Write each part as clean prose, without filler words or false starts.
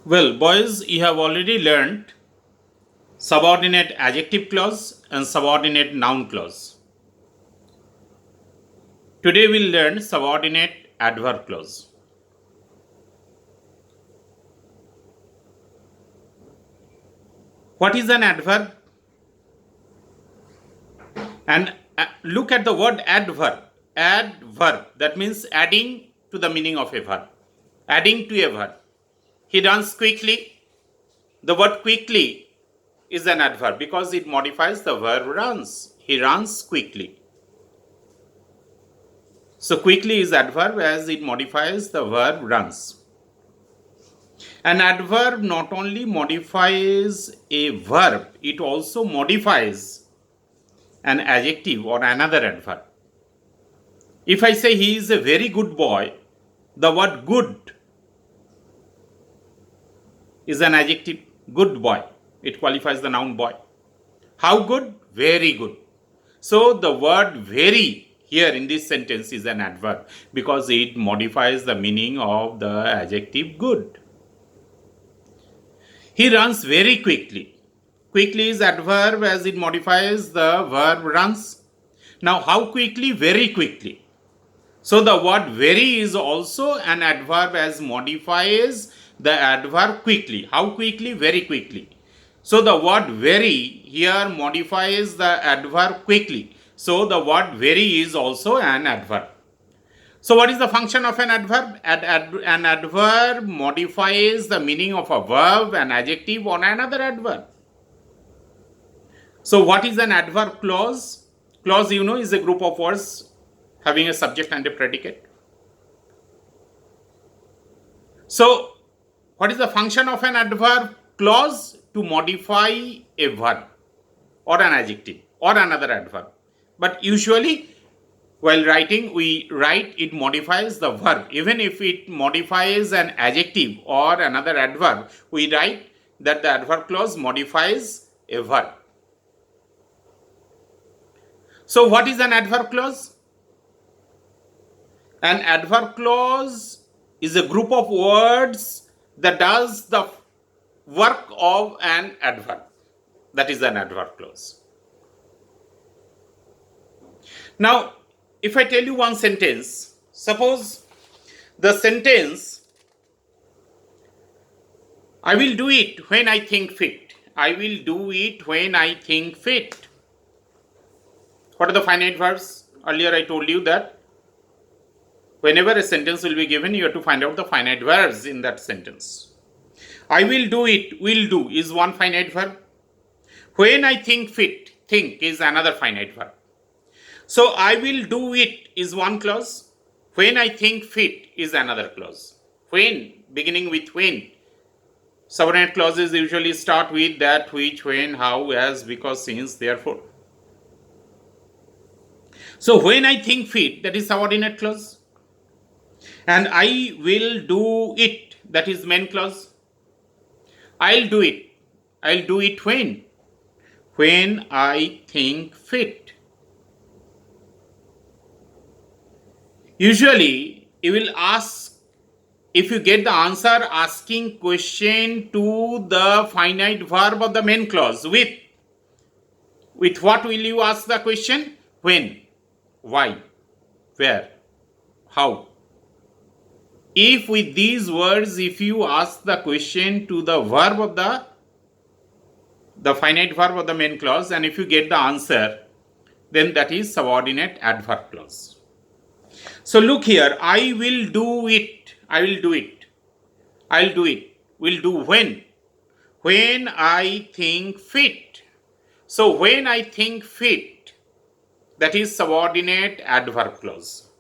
Well, boys, you have already learned subordinate adjective clause and subordinate noun clause. Today we'll learn subordinate adverb clause. What is an adverb? And look at the word adverb. Adverb, that means adding to the meaning of a verb. Adding to a verb. He runs quickly. The word quickly is an adverb because it modifies the verb runs. He runs quickly. So quickly is adverb as it modifies the verb runs. An adverb not only modifies a verb, it also modifies an adjective or another adverb. If I say he is a very good boy, the word good is an adjective. Good boy. It qualifies the noun boy. How good? Very good. So the word very here in this sentence is an adverb because it modifies the meaning of the adjective good. He runs very quickly. Quickly is adverb as it modifies the verb runs. Now how quickly? Very quickly. So the word very is also an adverb as modifies the adverb quickly. How quickly? Very quickly. So the word very here modifies the adverb quickly. So the word very is also an adverb. So what is the function of an adverb? An adverb modifies the meaning of a verb, an adjective, or another adverb. So what is an adverb clause? Clause, is a group of words having a subject and a predicate. So what is the function of an adverb clause? To modify a verb or an adjective or another adverb. But usually while writing, we write it modifies the verb. Even if it modifies an adjective or another adverb, we write that the adverb clause modifies a verb. So what is an adverb clause? An adverb clause is a group of words that does the work of an adverb. That is an adverb clause. Now, if I tell you one sentence, suppose the sentence, I will do it when I think fit. I will do it when I think fit. What are the finite verbs? Earlier I told you that whenever a sentence will be given, you have to find out the finite verbs in that sentence. I will do it, will do is one finite verb. When I think fit, think is another finite verb. So I will do it is one clause. When I think fit is another clause. When, beginning with when. Subordinate clauses usually start with that, which, when, how, as, because, since, therefore. So when I think fit, that is subordinate clause. And I will do it, that is main clause. I'll do it. I'll do it when? When I think fit. Usually, you will ask, if you get the answer, asking question to the finite verb of the main clause with what will you ask the question? When, why, where, how. If with these words, if you ask the question to the verb of the finite verb of the main clause, and if you get the answer, then that is subordinate adverb clause. So look here, I will do it, I will do it, I'll do it, will do when? When I think fit. So when I think fit, that is subordinate adverb clause.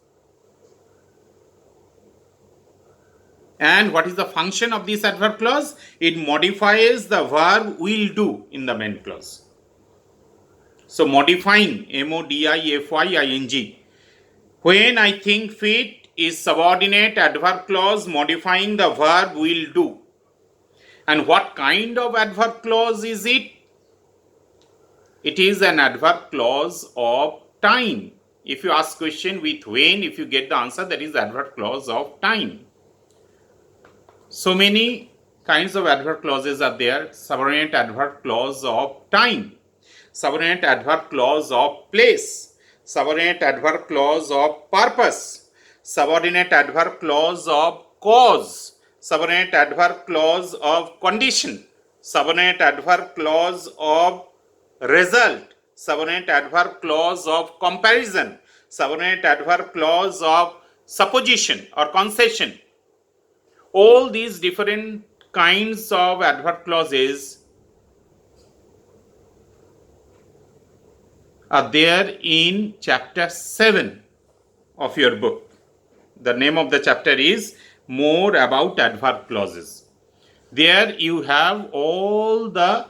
And what is the function of this adverb clause? It modifies the verb will do in the main clause. So modifying, modifying. When I think fit is subordinate adverb clause modifying the verb will do. And what kind of adverb clause is it? It is an adverb clause of time. If you ask question with when, if you get the answer, that is adverb clause of time. So many kinds of adverb clauses are there. Subordinate adverb clause of time, subordinate adverb clause of place, subordinate adverb clause of purpose, subordinate adverb clause of cause, subordinate adverb clause of condition, subordinate adverb clause of result, subordinate adverb clause of comparison, subordinate adverb clause of supposition or concession. All these different kinds of adverb clauses are there in chapter 7 of your book. The name of the chapter is More About Adverb Clauses. There you have all the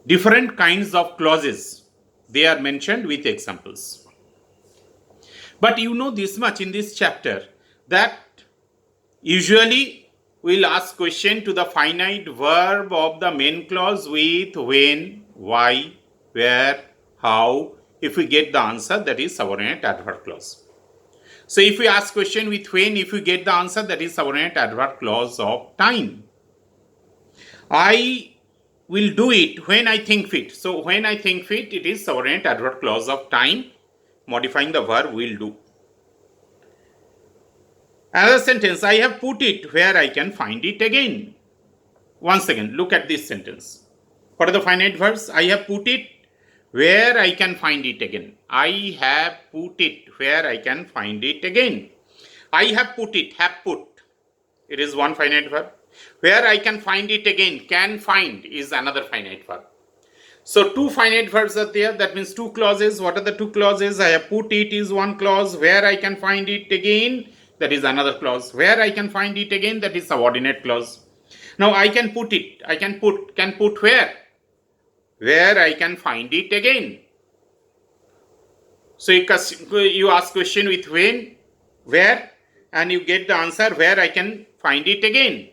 different kinds of clauses. They are mentioned with examples. But you know this much in this chapter, that usually we'll ask question to the finite verb of the main clause with when, why, where, how. If we get the answer, that is subordinate adverb clause. So if we ask question with when, if we get the answer, that is subordinate adverb clause of time. I will do it when I think fit. So when I think fit, it is subordinate adverb clause of time, modifying the verb will do. Another sentence, I have put it where I can find it again. Once again, look at this sentence. What are the finite verbs? I have put it where I can find it again. I have put it where I can find it again. I have put it, have put. It is one finite verb. Where I can find it again, can find is another finite verb. So two finite verbs are there, that means two clauses. What are the two clauses? I have put it is one clause. Where I can find it again, that is another clause. Where I can find it again, that is subordinate clause. Now I can put it, I can put where? Where I can find it again. So you ask question with when, where, and you get the answer where I can find it again.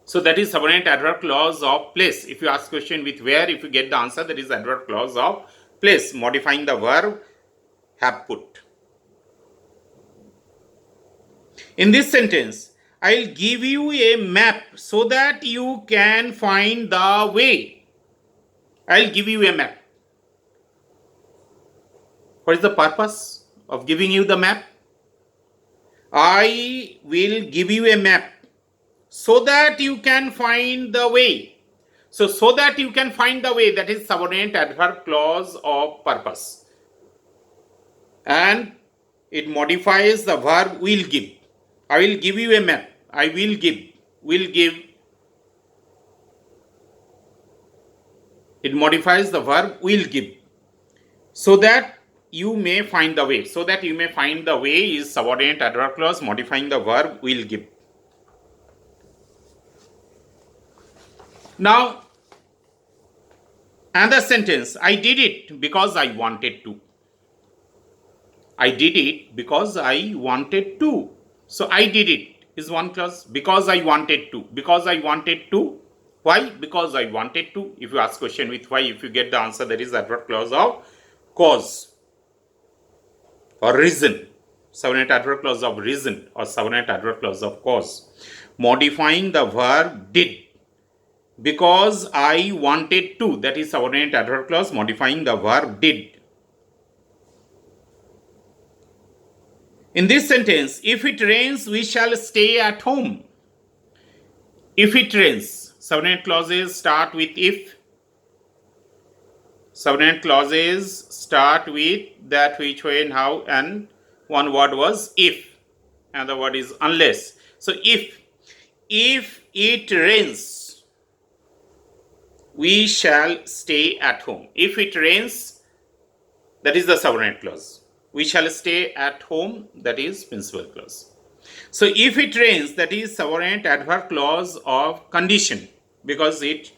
So that is subordinate adverb clause of place. If you ask question with where, if you get the answer, that is adverb clause of place, modifying the verb have put. In this sentence, I'll give you a map so that you can find the way. I'll give you a map. What is the purpose of giving you the map? I will give you a map so that you can find the way. So that you can find the way, that is subordinate adverb clause of purpose. And it modifies the verb will give. I will give you a map. I will give. Will give. It modifies the verb will give. So that you may find the way. So that you may find the way is subordinate adverb clause modifying the verb will give. Now, another sentence, I did it because I wanted to. I did it because I wanted to. So I did it is one clause, because I wanted to. Because I wanted to. Why? Because I wanted to. If you ask question with why, if you get the answer, that is adverb clause of cause or reason. Subordinate adverb clause of reason or subordinate adverb clause of cause. Modifying the verb did. Because I wanted to, that is subordinate adverb clause modifying the verb did. In this sentence, if it rains, we shall stay at home. If it rains, subordinate clauses start with if. Subordinate clauses start with that, which, when, how, and one word was if. Another word is unless. So if it rains, we shall stay at home. If it rains, that is the subordinate clause. We shall stay at home, that is principal clause. So if it rains, that is subordinate adverb clause of condition, because it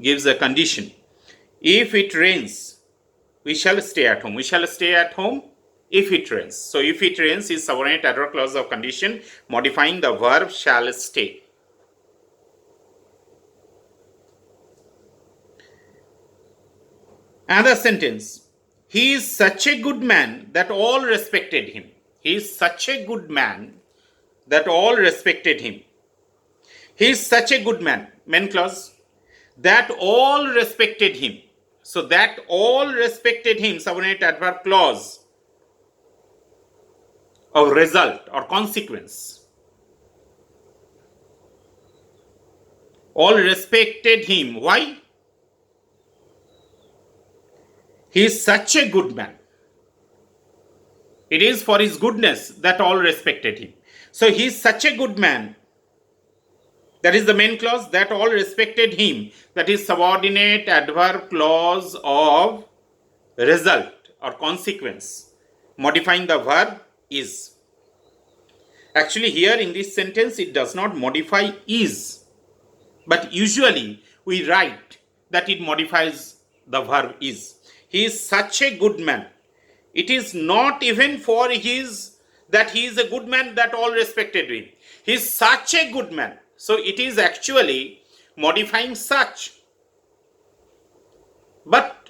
gives a condition. If it rains, we shall stay at home. We shall stay at home if it rains. So if it rains is subordinate adverb clause of condition modifying the verb shall stay. Another sentence. He is such a good man that all respected him. He is such a good man that all respected him. He is such a good man, main clause, that all respected him. So that all respected him, subordinate adverb clause of result or consequence. All respected him. Why? He is such a good man. It is for his goodness that all respected him. So he is such a good man. That is the main clause, that all respected him. That is subordinate adverb clause of result or consequence. Modifying the verb is. Actually here in this sentence it does not modify is. But usually we write that it modifies the verb is. He is such a good man. It is not even for his, that he is a good man that all respected him. He is such a good man. So it is actually modifying such. But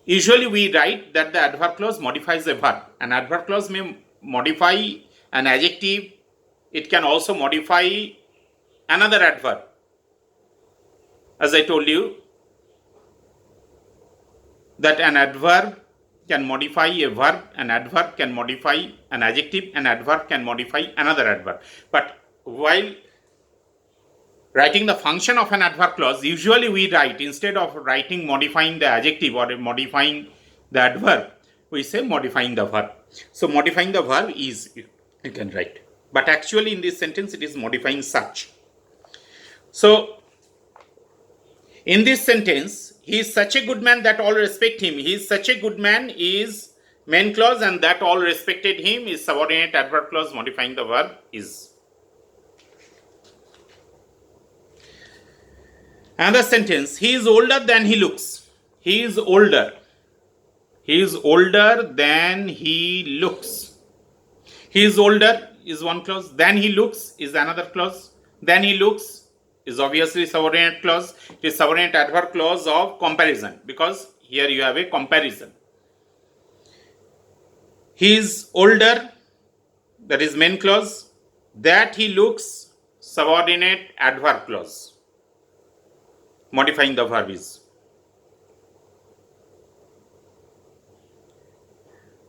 usually we write that the adverb clause modifies a verb. An adverb clause may modify an adjective. It can also modify another adverb. As I told you, that an adverb can modify a verb, an adverb can modify an adjective, an adverb can modify another adverb. But while writing the function of an adverb clause, usually we write, instead of writing modifying the adjective or modifying the adverb, we say modifying the verb. So modifying the verb is, you can write. But actually in this sentence it is modifying such. So in this sentence, he is such a good man that all respect him. He is such a good man is main clause, and that all respected him is subordinate adverb clause modifying the verb is. Another sentence, he is older than he looks. He is older. He is older than he looks. He is older is one clause. Than he looks is another clause. Than he looks is obviously subordinate clause. It is subordinate adverb clause of comparison, because here you have a comparison. He is older, that is main clause. That he looks, subordinate adverb clause modifying the verb is.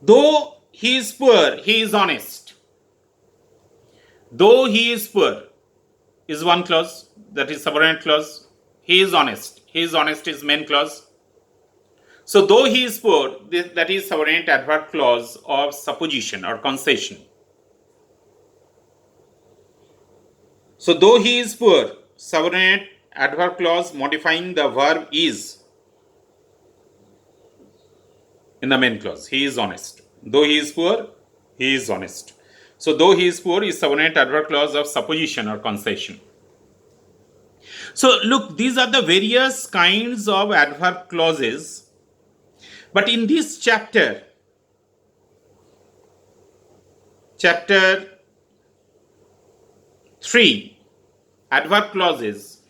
Though he is poor, he is honest. Though he is poor is one clause, that is subordinate clause. He is honest. He is honest is main clause. So though he is poor, that is subordinate adverb clause of supposition or concession. So though he is poor, subordinate adverb clause modifying the verb is in the main clause. He is honest. Though he is poor, he is honest. So though he is poor is subordinate adverb clause of supposition or concession. So look, these are the various kinds of adverb clauses. But in this chapter 3, adverb clauses,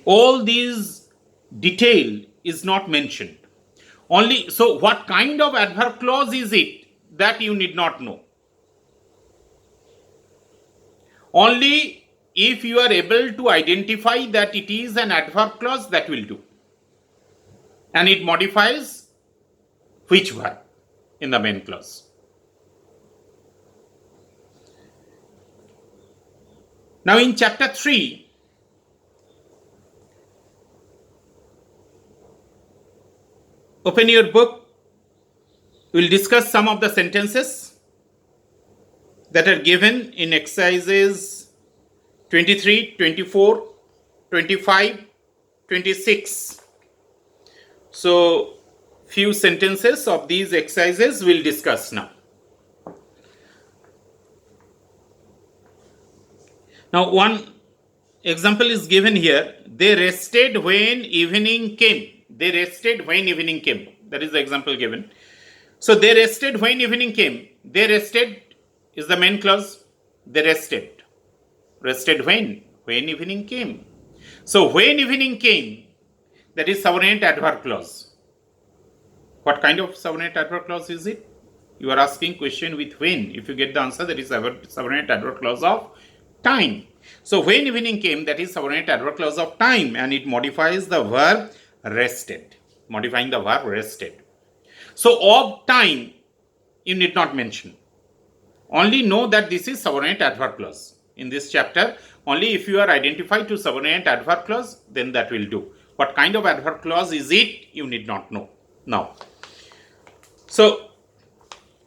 all these detail is not mentioned. Only, so what kind of adverb clause is it? That you need not know. Only if you are able to identify that it is an adverb clause, that will do. And it modifies which verb in the main clause. Now in chapter 3, open your book. We will discuss some of the sentences that are given in exercises 23, 24, 25, 26. So, few sentences of these exercises we'll discuss now. Now, one example is given here. They rested when evening came. They rested when evening came. That is the example given. So, they rested when evening came. They rested is the main clause. They rested. Rested when? When evening came. So, when evening came, that is subordinate adverb clause. What kind of subordinate adverb clause is it? You are asking question with when. If you get the answer, that is subordinate adverb clause of time. So when evening came, that is subordinate adverb clause of time, and it modifies the verb rested. Modifying the verb rested. So of time, you need not mention. Only know that this is subordinate adverb clause. In this chapter, only if you are identified to subordinate adverb clause, then that will do. What kind of adverb clause is it? You need not know. Now, so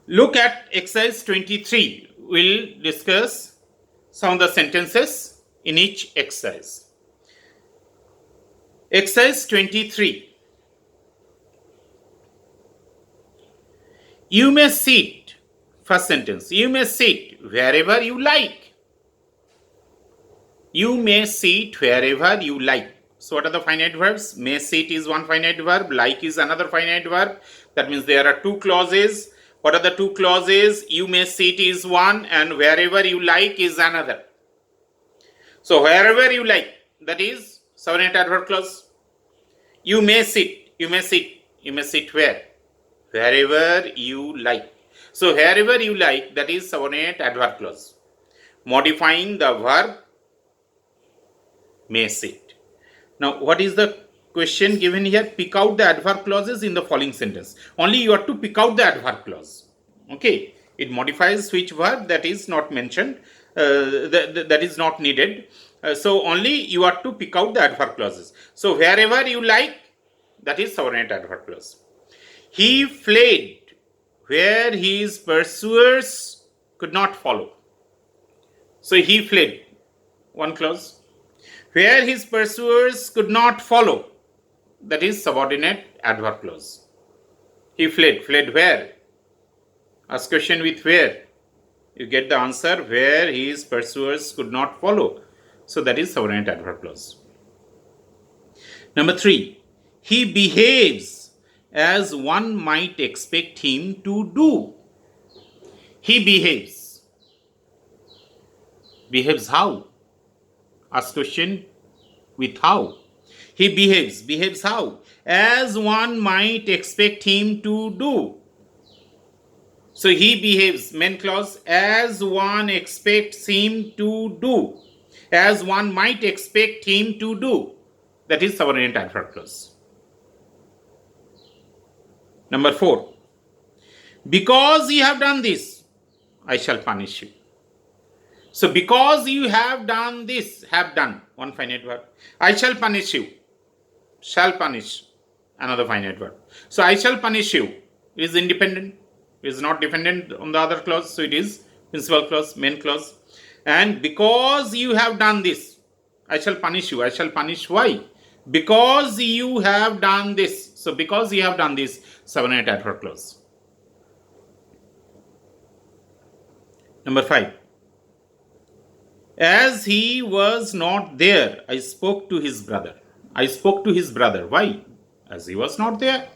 look at exercise 23. We'll discuss some of the sentences in each exercise. Exercise 23. You may sit, first sentence, you may sit wherever you like. You may sit wherever you like. So what are the finite verbs? May sit is one finite verb, like is another finite verb. That means there are two clauses. What are the two clauses? You may sit is one and wherever you like is another. So wherever you like, that is subordinate adverb clause. You may sit, you may sit, you may sit where? Wherever you like. So wherever you like, that is subordinate adverb clause. Modifying the verb may sit. Now what is the question given here? Pick out the adverb clauses in the following sentence. Only you have to pick out the adverb clause. Okay. It modifies which verb, that is not mentioned. That is not needed. So only you have to pick out the adverb clauses. So wherever you like, that is subordinate adverb clause. He fled where his pursuers could not follow. So he fled, one clause. Where his pursuers could not follow, that is subordinate adverb clause. He fled. Fled where? Ask question with where. You get the answer where his pursuers could not follow. So that is subordinate adverb clause. Number 3. He behaves as one might expect him to do. He behaves. Behaves how? Ask question with how. He behaves. Behaves how? As one might expect him to do. So he behaves, main clause, as one expects him to do. As one might expect him to do. That is subordinate adverb clause. Number 4. Because you have done this, I shall punish you. So because you have done this, have done, one finite verb. I shall punish you. Shall punish, another finite verb. So I shall punish you is independent, is not dependent on the other clause. So it is principal clause, main clause. And because you have done this, I shall punish you. I shall punish why? Because you have done this. So because you have done this, subordinate adverb clause. Number 5. As he was not there, I spoke to his brother. I spoke to his brother. Why? As he was not there.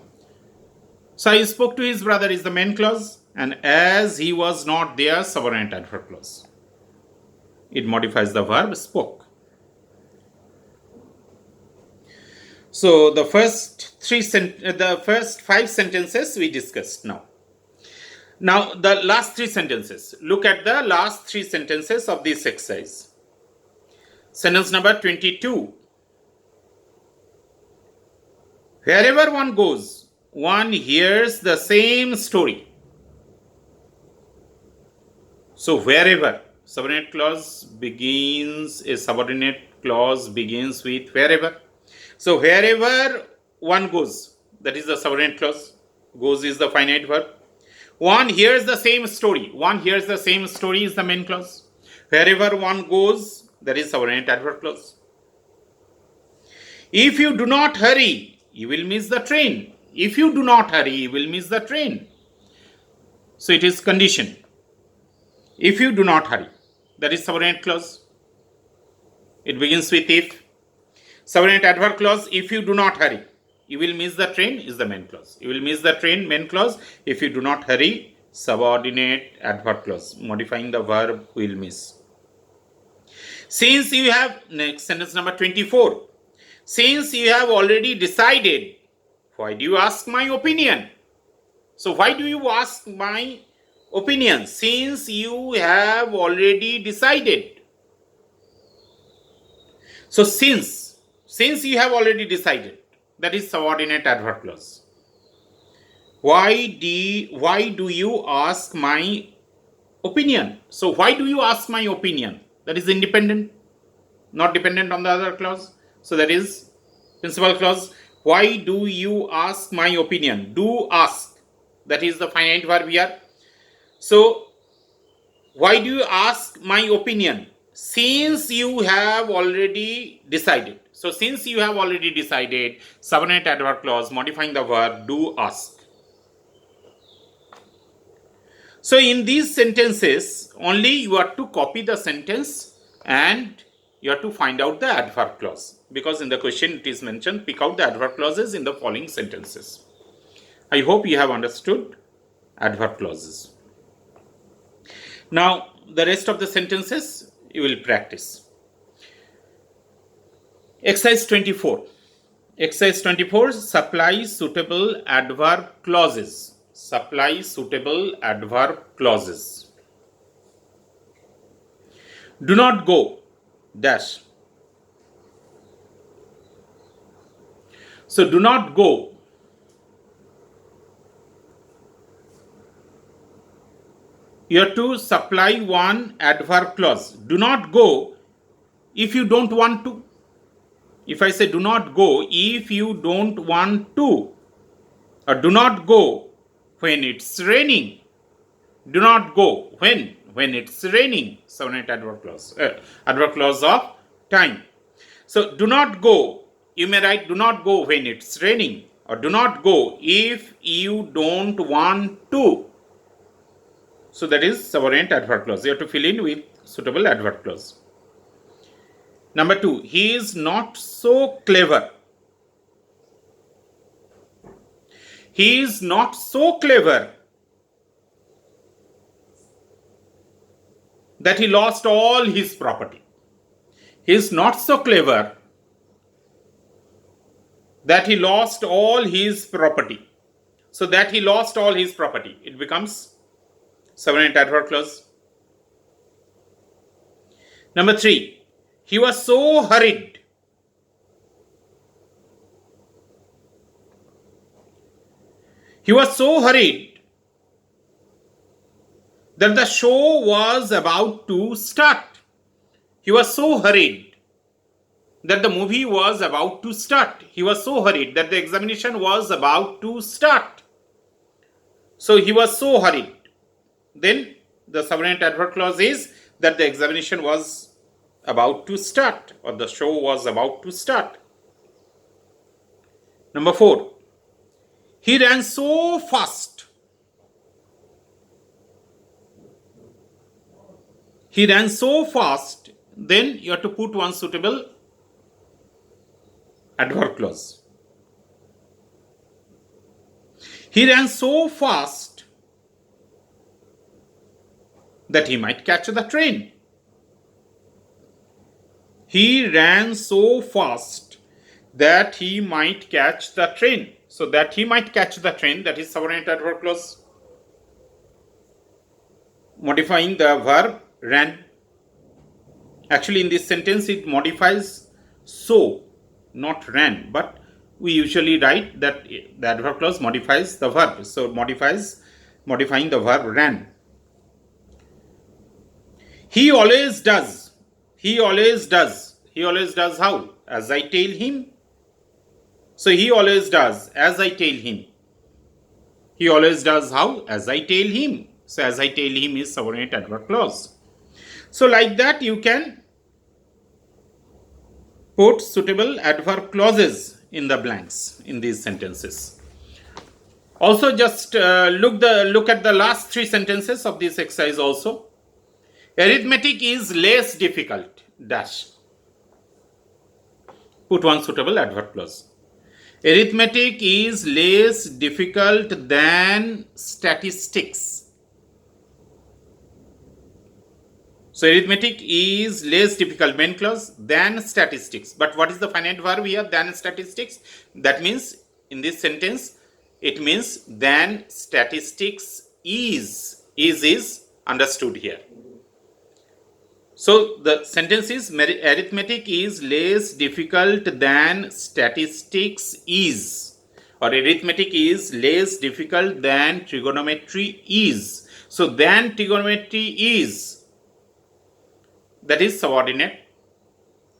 So I spoke to his brother is the main clause, and as he was not there, subordinate adverb clause. It modifies the verb spoke. So the first 5 sentences we discussed now. Now the last 3 sentences. Look at the last 3 sentences of this exercise. Sentence number 22. Wherever one goes, one hears the same story. So wherever, subordinate clause begins, a subordinate clause begins with wherever. So wherever one goes, that is the subordinate clause. Goes is the finite verb. One hears the same story. One hears the same story is the main clause. Wherever one goes, that is subordinate adverb clause. If you do not hurry, you will miss the train. If you do not hurry, you will miss the train. So it is condition. If you do not hurry, that is subordinate clause. It begins with if. Subordinate adverb clause, if you do not hurry, you will miss the train is the main clause. You will miss the train, main clause. If you do not hurry, subordinate adverb clause, modifying the verb will miss. Since you have, next sentence number 24. Since you have already decided, why do you ask my opinion? So why do you ask my opinion since you have already decided? So since you have already decided, that is subordinate adverb clause. Why do you ask my opinion? So why do you ask my opinion? That is independent, not dependent on the other clause. So that is principal clause. Why do you ask my opinion? Do ask. That is the finite verb here. So why do you ask my opinion? Since you have already decided. So since you have already decided, subordinate adverb clause modifying the verb do ask. So in these sentences, only you are to copy the sentence and you have to find out the adverb clause. Because in the question it is mentioned, pick out the adverb clauses in the following sentences. I hope you have understood adverb clauses. Now, the rest of the sentences you will practice. Exercise 24. Exercise 24, supply suitable adverb clauses. Supply suitable adverb clauses. Do not go, dash. So do not go. You have to supply one adverb clause. Do not go if you don't want to. If I say do not go if you don't want to, or do not go when it's raining. Do not go when it's raining. Subordinate adverb clause. Adverb clause of time. So do not go. You may write do not go when it's raining, or do not go if you don't want to. So that is subordinate adverb clause. You have to fill in with suitable adverb clause. Number 2, he is not so clever. He is not so clever that he lost all his property. He is not so clever that he lost all his property. So that he lost all his property, it becomes subordinate adverb clause. Number 3, he was so hurried. He was so hurried that the show was about to start. He was so hurried that the movie was about to start. He was so hurried that the examination was about to start. So he was so hurried. Then the subordinate adverb clause is that the examination was about to start, or the show was about to start. Number 4, he ran so fast. He ran so fast. Then you have to put one suitable adverb clause. He ran so fast that he might catch the train. He ran so fast that he might catch the train. So that he might catch the train, that is subordinate adverb clause. Modifying the verb ran. Actually in this sentence it modifies so, not ran. But we usually write that the adverb clause modifies the verb. So modifying the verb ran. He always does. He always does. He always does how? As I tell him. So he always does as I tell him. He always does how? As I tell him. So as I tell him is subordinate adverb clause. So like that you can put suitable adverb clauses in the blanks in these sentences. Also just look at the last 3 sentences of this exercise also. Arithmetic is less difficult, dash. Put one suitable adverb clause. Arithmetic is less difficult than statistics. So arithmetic is less difficult, main clause, than statistics. But what is the finite verb here, than statistics? That means in this sentence, it means than statistics is. Is understood here. So the sentence is arithmetic is less difficult than statistics is, or arithmetic is less difficult than trigonometry is. So than trigonometry is, that is subordinate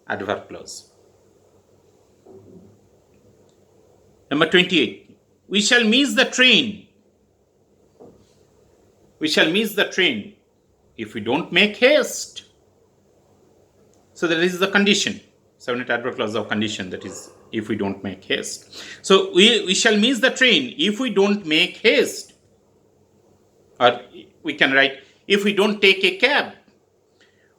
adverb clause. Number 28. We shall miss the train. We shall miss the train if we don't make haste. So that is the condition. Subordinate adverb clause of condition, that is if we don't make haste. So we shall miss the train if we don't make haste. Or we can write if we don't take a cab.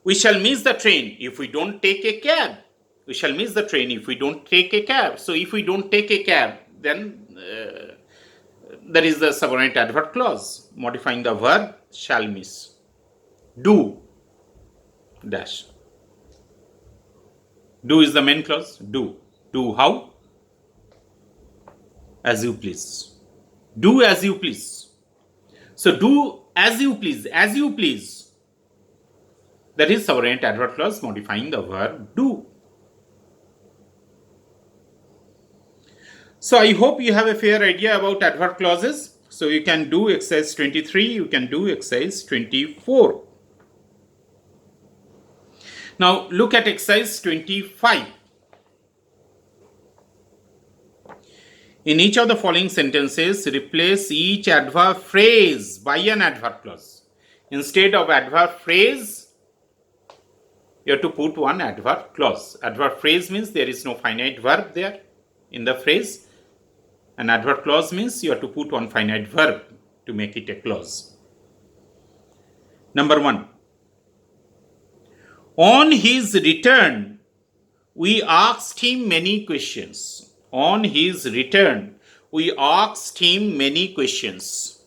We shall miss the train if we don't take a cab. We shall miss the train if we don't take a cab. So if we don't take a cab, then that is the subordinate adverb clause modifying the verb shall miss. Do dash. Do is the main clause. Do. Do how? As you please. Do as you please. So do as you please. As you please. That is subordinate adverb clause modifying the verb do. So I hope you have a fair idea about adverb clauses. So you can do exercise 23, you can do exercise 24. Now look at exercise 25. In each of the following sentences, replace each adverb phrase by an adverb clause. Instead of adverb phrase, you have to put one adverb clause. Adverb phrase means there is no finite verb there in the phrase. An adverb clause means you have to put one finite verb to make it a clause. Number 1. On his return, we asked him many questions. On his return, we asked him many questions.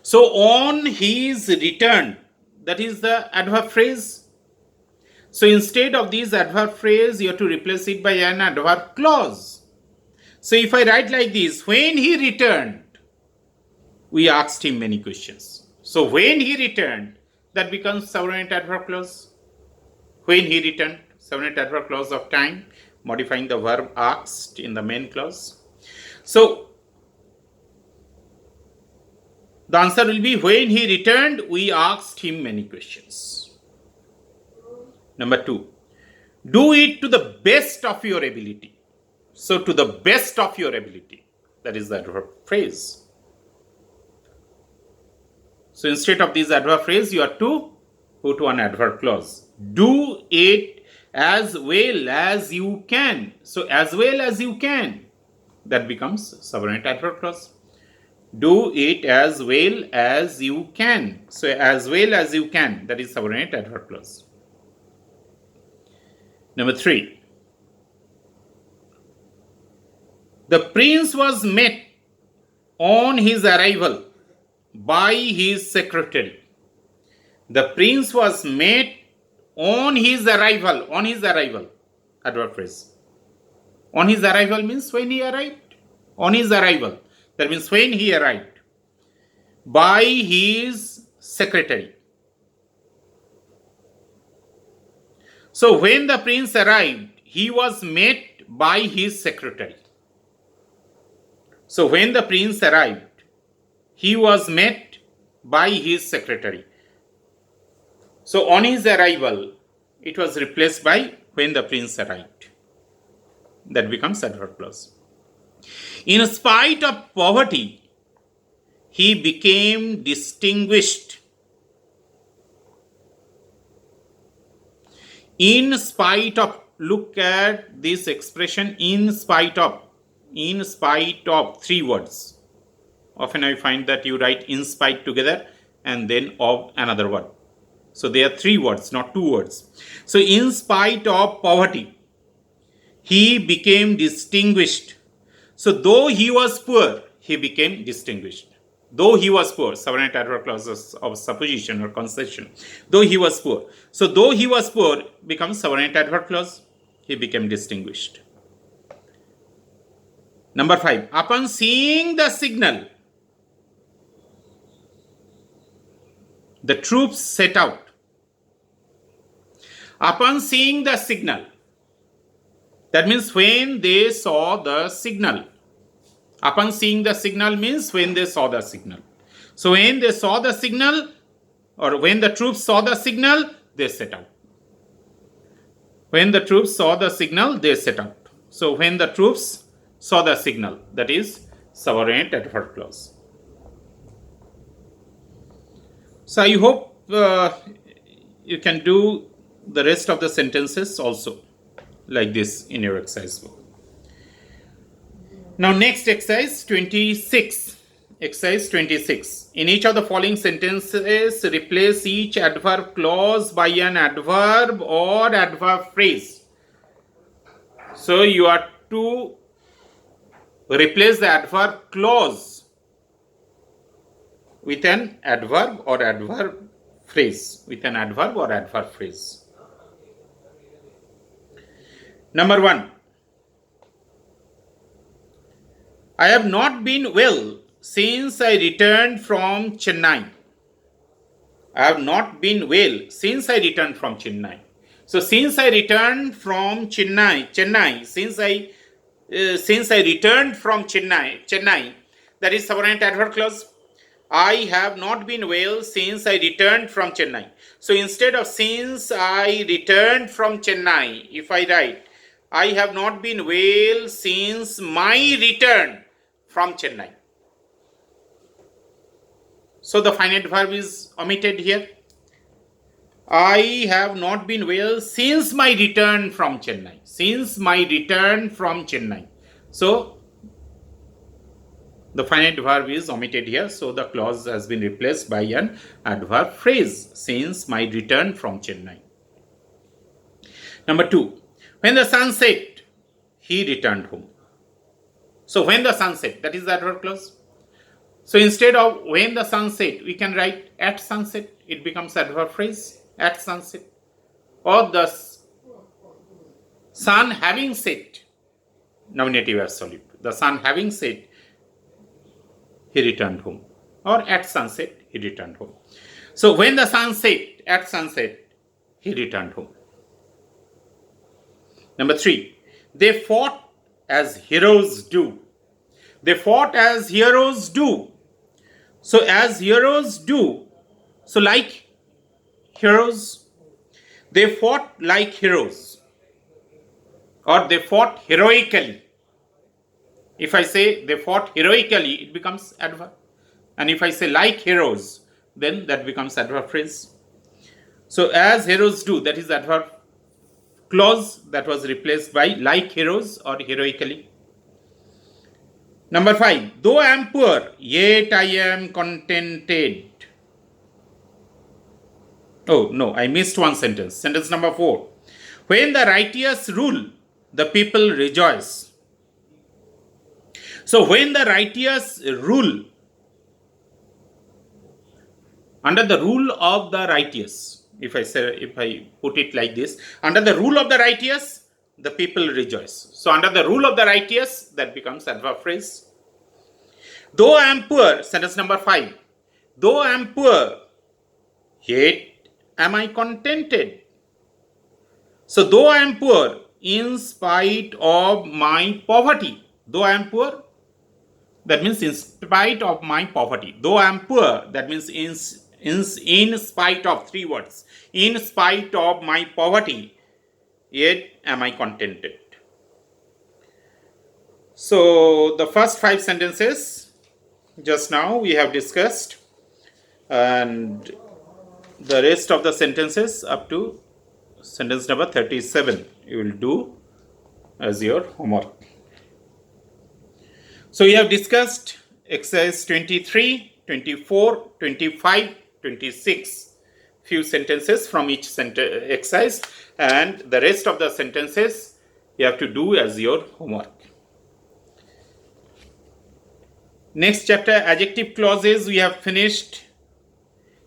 So on his return, that is the adverb phrase. So instead of this adverb phrase, you have to replace it by an adverb clause. So if I write like this, when he returned, we asked him many questions. So when he returned, that becomes subordinate adverb clause. When he returned, subordinate adverb clause of time, modifying the verb asked in the main clause. So the answer will be when he returned, we asked him many questions. Number 2, do it to the best of your ability. So to the best of your ability, that is the adverb phrase. So instead of this adverb phrase, you have to put one adverb clause. Do it as well as you can. So as well as you can, that becomes subordinate adverb clause. Do it as well as you can. So as well as you can, that is subordinate adverb clause. Number 3. The prince was met on his arrival by his secretary. The prince was met on his arrival. On his arrival. Adverb phrase. On his arrival means when he arrived. On his arrival. That means when he arrived. By his secretary. So when the prince arrived, he was met by his secretary. So when the prince arrived, he was met by his secretary. So on his arrival, it was replaced by when the prince arrived. That becomes adverb clause. In spite of poverty, he became distinguished. In spite of, look at this expression, in spite of. In spite of, 3 words. Often I find that you write in spite together and then of another word. So there are 3 words, not 2 words. So in spite of poverty, he became distinguished. So though he was poor, he became distinguished. Though he was poor, subordinate adverb clauses of supposition or concession. Though he was poor. So though he was poor becomes subordinate adverb clause. He became distinguished. Number 5. Upon seeing the signal, the troops set out. Upon seeing the signal. That means when they saw the signal. Upon seeing the signal means when they saw the signal. So when they saw the signal, or when the troops saw the signal, they set out. When the troops saw the signal, they set out. So when the troops saw the signal, that is subordinate adverb clause. So I hope you can do the rest of the sentences also like this in your exercise book. Now next exercise 26. Exercise 26. In each of the following sentences, replace each adverb clause by an adverb or adverb phrase. So you are to replace the adverb clause with an adverb or adverb phrase. With an adverb or adverb phrase. Number 1. I have not been well since I returned from Chennai. I have not been well since I returned from Chennai. So since I returned from Chennai, since I returned from Chennai, that is subordinate adverb clause. I have not been well since I returned from Chennai. So instead of since I returned from Chennai, if I write, I have not been well since my return from Chennai. So the finite verb is omitted here. I have not been well since my return from Chennai. Since my return from Chennai. So the finite verb is omitted here. So the clause has been replaced by an adverb phrase. Since my return from Chennai. Number 2. When the sun set, he returned home. So when the sun set, that is the adverb clause. So instead of when the sun set, we can write at sunset. It becomes adverb phrase, at sunset. Or the sun having set, nominative absolute. The sun having set, he returned home. Or at sunset, he returned home. So when the sun set, at sunset, he returned home. Number 3. They fought as heroes do. They fought as heroes do. So as heroes do, so like heroes, they fought like heroes, or they fought heroically. If I say they fought heroically, it becomes adverb. And if I say like heroes, then that becomes adverb phrase. So as heroes do, that is adverb clause that was replaced by like heroes or heroically. Number 5. Though I am poor, yet I am contented. Oh no, I missed one sentence. Sentence number 4. When the righteous rule, the people rejoice. So when the righteous rule, under the rule of the righteous, if I put it like this, under the rule of the righteous, the people rejoice. So under the rule of the righteous, that becomes adverb phrase. Though I am poor, sentence number 5. Though I am poor, yet am I contented. So though I am poor, in spite of my poverty. Though I am poor, that means in spite of my poverty. Though I am poor, that means in spite of 3 words. In spite of my poverty, yet am I contented. So the first 5 sentences just now we have discussed, and the rest of the sentences up to sentence number 37 you will do as your homework. So we have discussed exercise 23, 24, 25, 26. Few sentences from each exercise, and the rest of the sentences you have to do as your homework. Next chapter, adjective clauses we have finished.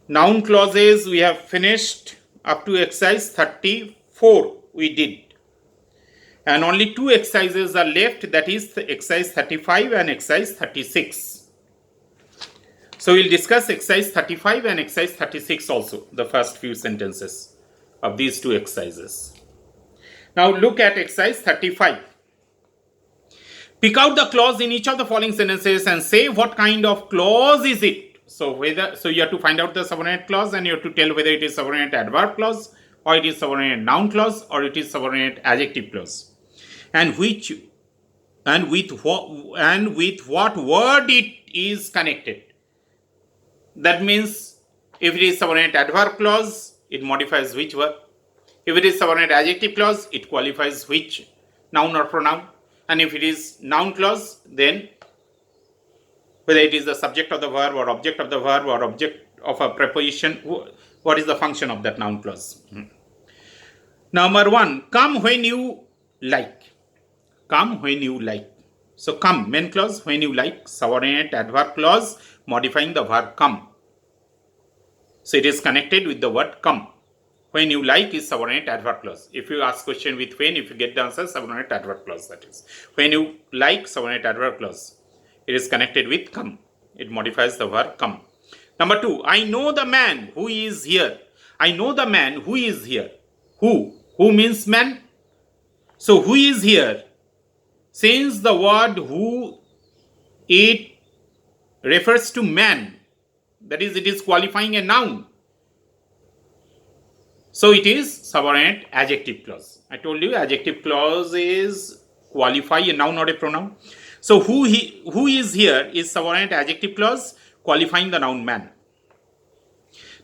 Noun clauses we have finished up to exercise 34 we did. And only two exercises are left, that is exercise 35 and exercise 36. So we'll discuss exercise 35 and exercise 36 also, the first few sentences of these two exercises. Now look at exercise 35. Pick out the clause in each of the following sentences and say what kind of clause is it. So you have to find out the subordinate clause and you have to tell whether it is subordinate adverb clause or it is subordinate noun clause or it is subordinate adjective clause, and with what word it is connected. That means if it is subordinate adverb clause, it modifies which verb. If it is subordinate adjective clause, it qualifies which noun or pronoun. And if it is noun clause, then whether it is the subject of the verb or object of the verb or object of a preposition, what is the function of that noun clause. Number 1, come when you like. Come when you like. So come, main clause, when you like, subordinate adverb clause modifying the verb come. So it is connected with the word come. When you like is subordinate adverb clause. If you ask question with when, if you get the answer, subordinate adverb clause, that is. When you like, subordinate adverb clause. It is connected with come. It modifies the verb come. Number 2, I know the man who is here. I know the man who is here. Who? Who means man. So who is here? Since the word who, it refers to man. That is, it is qualifying a noun. So it is subordinate adjective clause. I told you adjective clause is qualify a noun or a pronoun. So who is here is subordinate adjective clause qualifying the noun man.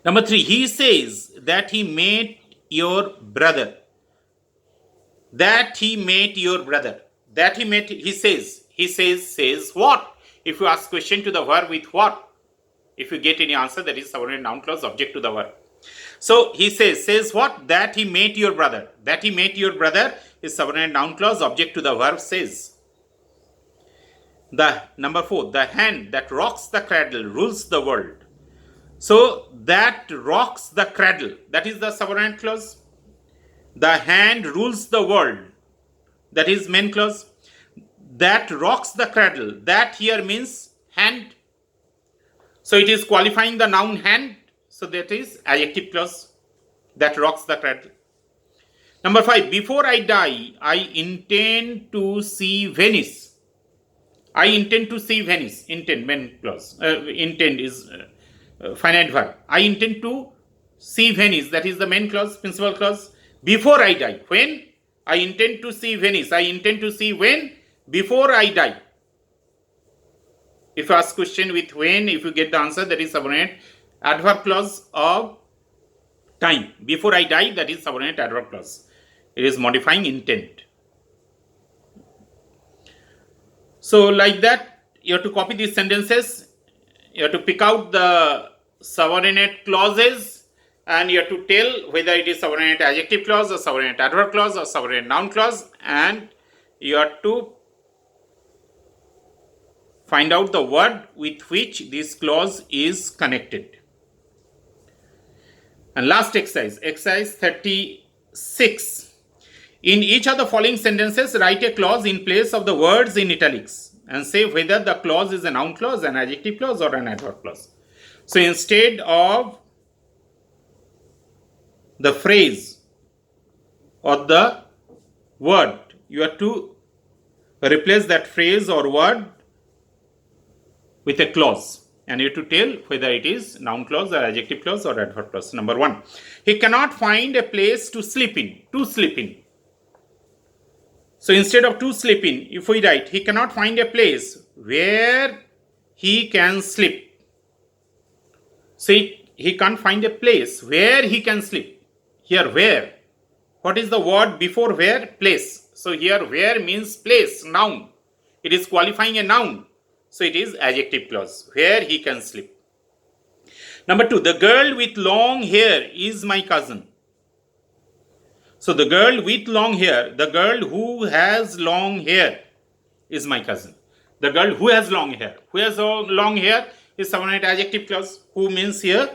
Number 3, he says that he met your brother. That he met your brother. That he met, he says. He says what? If you ask question to the verb with what? If you get any answer, that is subordinate noun clause object to the verb. So he says what? That he met your brother. That he met your brother is subordinate noun clause object to the verb says. The number 4, the hand that rocks the cradle rules the world. So that rocks the cradle, that is the subordinate clause. The hand rules the world, that is main clause. That rocks the cradle, that here means hand. So it is qualifying the noun hand. So that is adjective clause, that rocks the cradle. Number 5, before I die, I intend to see Venice. I intend to see Venice. Intend, main clause. Intend is finite verb. I intend to see Venice. That is the main clause, principal clause. Before I die. When? I intend to see Venice. I intend to see when? Before I die. If you ask question with when, if you get the answer, that is subordinate adverb clause of time. Before I die, that is subordinate adverb clause. It is modifying intent. So like that, you have to copy these sentences. You have to pick out the subordinate clauses and you have to tell whether it is subordinate adjective clause or subordinate adverb clause or subordinate noun clause, and you have to find out the word with which this clause is connected. And last exercise, exercise 36. In each of the following sentences, write a clause in place of the words in italics and say whether the clause is a noun clause, an adjective clause, or an adverb clause. So instead of the phrase or the word, you have to replace that phrase or word with a clause. And you have to tell whether it is noun clause or adjective clause or adverb clause. Number 1, he cannot find a place to sleep in. To sleep in. So instead of to sleep in, if we write, he cannot find a place where he can sleep. So he can't find a place where he can sleep. Here where. What is the word before where? Place. So here where means place, noun. It is qualifying a noun. So it is adjective clause, where he can sleep. Number 2, the girl with long hair is my cousin. So the girl with long hair, the girl who has long hair is my cousin. The girl who has long hair. Who has long hair is subordinate adjective clause. Who means here,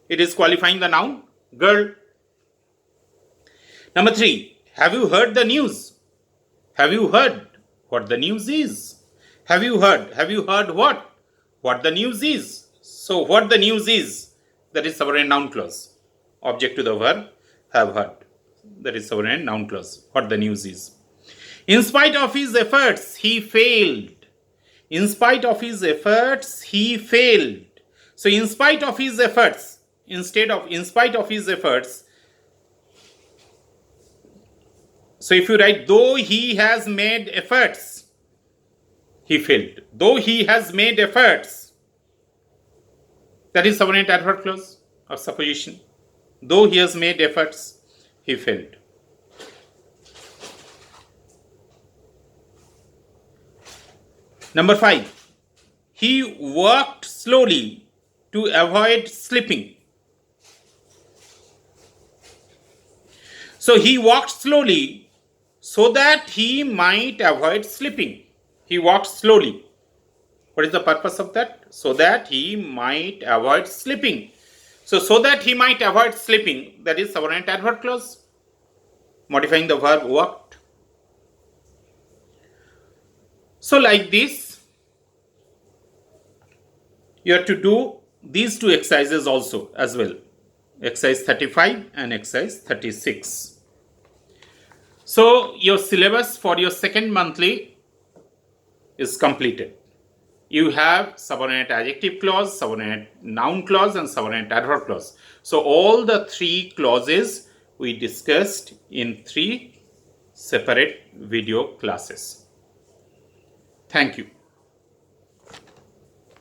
it is qualifying the noun, girl. Number 3, have you heard the news? Have you heard what the news is? Have you heard? Have you heard what? What the news is. So what the news is, that is subordinate noun clause. Object to the verb, have heard. That is subordinate noun clause. What the news is. In spite of his efforts, he failed. In spite of his efforts, he failed. So in spite of his efforts, instead of in spite of his efforts, so if you write though he has made efforts, he failed. Though he has made efforts, that is subordinate adverb clause of supposition. Though he has made efforts, he failed. Number 5. He worked slowly to avoid slipping. So he walked slowly so that he might avoid slipping. He walked slowly. What is the purpose of that? So that he might avoid slipping. So that he might avoid slipping, that is subordinate adverb clause, modifying the verb worked. So like this, you have to do these two exercises also as well. Exercise 35 and exercise 36. So your syllabus for your second monthly is completed. You have subordinate adjective clause, subordinate noun clause, and subordinate adverb clause. So all the 3 clauses we discussed in 3 separate video classes. Thank you.